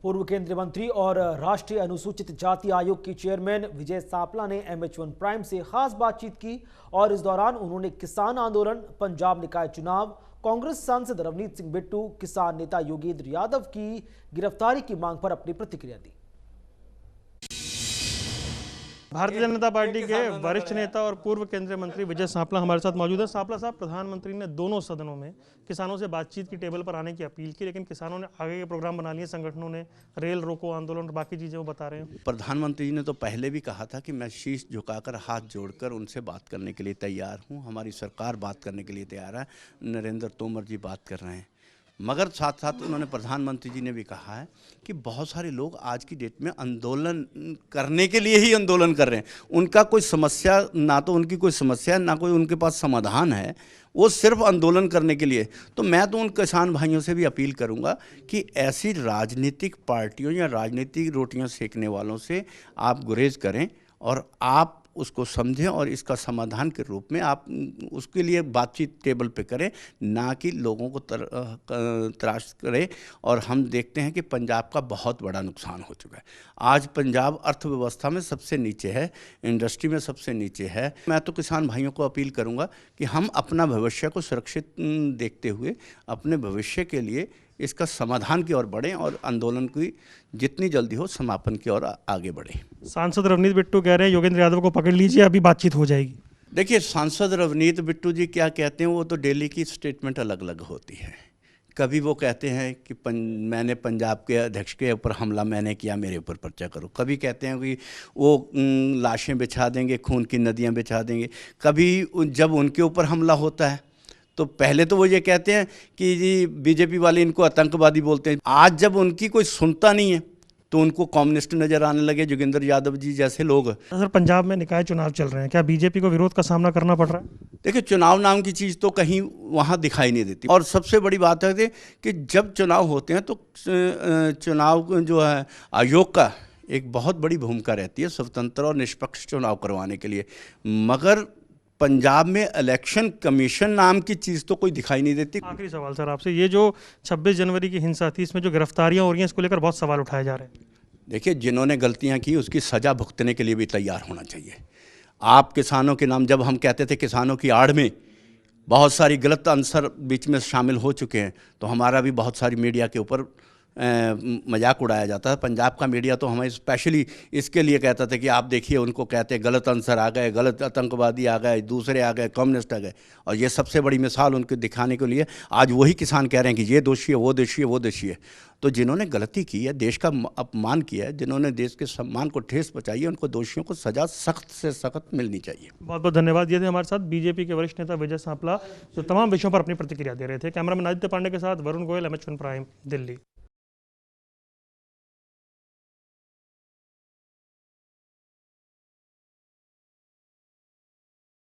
पूर्व केंद्रीय मंत्री और राष्ट्रीय अनुसूचित जाति आयोग की चेयरमैन विजय सांपला ने MH1 प्राइम से खास बातचीत की और इस दौरान उन्होंने किसान आंदोलन, पंजाब निकाय चुनाव, कांग्रेस सांसद रवनीत सिंह बिट्टू, किसान नेता योगेंद्र यादव की गिरफ्तारी की मांग पर अपनी प्रतिक्रिया दी। भारतीय जनता पार्टी के वरिष्ठ नेता और पूर्व केंद्रीय मंत्री विजय सांपला हमारे साथ मौजूद है। सांपला साहब, प्रधानमंत्री ने दोनों सदनों में किसानों से बातचीत की टेबल पर आने की अपील की, लेकिन किसानों ने आगे के प्रोग्राम बना लिए। संगठनों ने रेल रोको आंदोलन और बाकी चीजें वो बता रहे हैं। प्रधानमंत्री जी ने तो पहले भी कहा था कि मैं शीश झुकाकर हाथ जोड़कर उनसे बात करने के लिए तैयार हूँ। हमारी सरकार बात करने के लिए तैयार है। नरेंद्र तोमर जी बात कर रहे हैं, मगर साथ साथ उन्होंने प्रधानमंत्री जी ने भी कहा है कि बहुत सारे लोग आज की डेट में आंदोलन करने के लिए ही आंदोलन कर रहे हैं। उनका कोई समस्या, ना तो उनकी कोई समस्या, ना कोई उनके पास समाधान है, वो सिर्फ आंदोलन करने के लिए। तो मैं तो उन किसान भाइयों से भी अपील करूंगा कि ऐसी राजनीतिक पार्टियों या राजनीतिक रोटियां सेकने वालों से आप गुरेज करें और आप उसको समझें और इसका समाधान के रूप में आप उसके लिए बातचीत टेबल पे करें, ना कि लोगों को त्रास करें। और हम देखते हैं कि पंजाब का बहुत बड़ा नुकसान हो चुका है। आज पंजाब अर्थव्यवस्था में सबसे नीचे है, इंडस्ट्री में सबसे नीचे है। मैं तो किसान भाइयों को अपील करूंगा कि हम अपना भविष्य को सुरक्षित देखते हुए अपने भविष्य के लिए इसका समाधान की ओर बढ़ें और आंदोलन की जितनी जल्दी हो समापन की ओर आगे बढ़ें। सांसद रवनीत बिट्टू कह रहे हैं योगेंद्र यादव को पकड़ लीजिए, अभी बातचीत हो जाएगी। देखिए, सांसद रवनीत बिट्टू जी क्या कहते हैं, वो तो डेली की स्टेटमेंट अलग अलग होती है। कभी वो कहते हैं कि मैंने पंजाब के अध्यक्ष के ऊपर हमला मैंने किया, मेरे ऊपर पर्चा करो। कभी कहते हैं कि वो लाशें बिछा देंगे, खून की नदियाँ बिछा देंगे। कभी जब उनके ऊपर हमला होता है तो पहले तो वो ये कहते हैं कि जी बीजेपी वाले इनको आतंकवादी बोलते हैं। आज जब उनकी कोई सुनता नहीं है तो उनको कम्युनिस्ट नजर आने लगे, जोगिंदर यादव जी जैसे लोग। सर, पंजाब में निकाय चुनाव चल रहे हैं, क्या बीजेपी को विरोध का सामना करना पड़ रहा है? देखिए, चुनाव नाम की चीज़ तो कहीं वहाँ दिखाई नहीं देती। और सबसे बड़ी बात है कि जब चुनाव होते हैं तो चुनाव जो है आयोग का एक बहुत बड़ी भूमिका रहती है स्वतंत्र और निष्पक्ष चुनाव करवाने के लिए। मगर पंजाब में इलेक्शन कमीशन नाम की चीज़ तो कोई दिखाई नहीं देती। आखिरी सवाल सर आपसे, ये जो 26 जनवरी की हिंसा थी, इसमें जो गिरफ्तारियां हो रही हैं, इसको लेकर बहुत सवाल उठाए जा रहे हैं। देखिए, जिन्होंने गलतियां की उसकी सज़ा भुगतने के लिए भी तैयार होना चाहिए। आप किसानों के नाम, जब हम कहते थे किसानों की आड़ में बहुत सारी गलत आंसर बीच में शामिल हो चुके हैं, तो हमारा भी बहुत सारी मीडिया के ऊपर मजाक उड़ाया जाता है। पंजाब का मीडिया तो हमें स्पेशली इसके लिए कहता था कि आप देखिए, उनको कहते हैं गलत आंसर आ गए, गलत आतंकवादी आ गए, दूसरे आ गए, कम्युनिस्ट आ गए। और ये सबसे बड़ी मिसाल उनको दिखाने के लिए आज वही किसान कह रहे हैं कि ये दोषी है, वो दोषी है, वो दोषी है। तो जिन्होंने गलती की है, देश का अपमान किया है, जिन्होंने देश के सम्मान को ठेस पहुंचाई है, उनको दोषियों को सजा सख्त से सख्त मिलनी चाहिए। बहुत बहुत धन्यवाद। ये थे हमारे साथ बीजेपी के वरिष्ठ नेता विजय सांपला, जो तमाम विषयों पर अपनी प्रतिक्रिया दे रहे थे। कैमरामैन आदित्य पांडे के साथ वरुण गोयल, MH1 प्राइम, दिल्ली।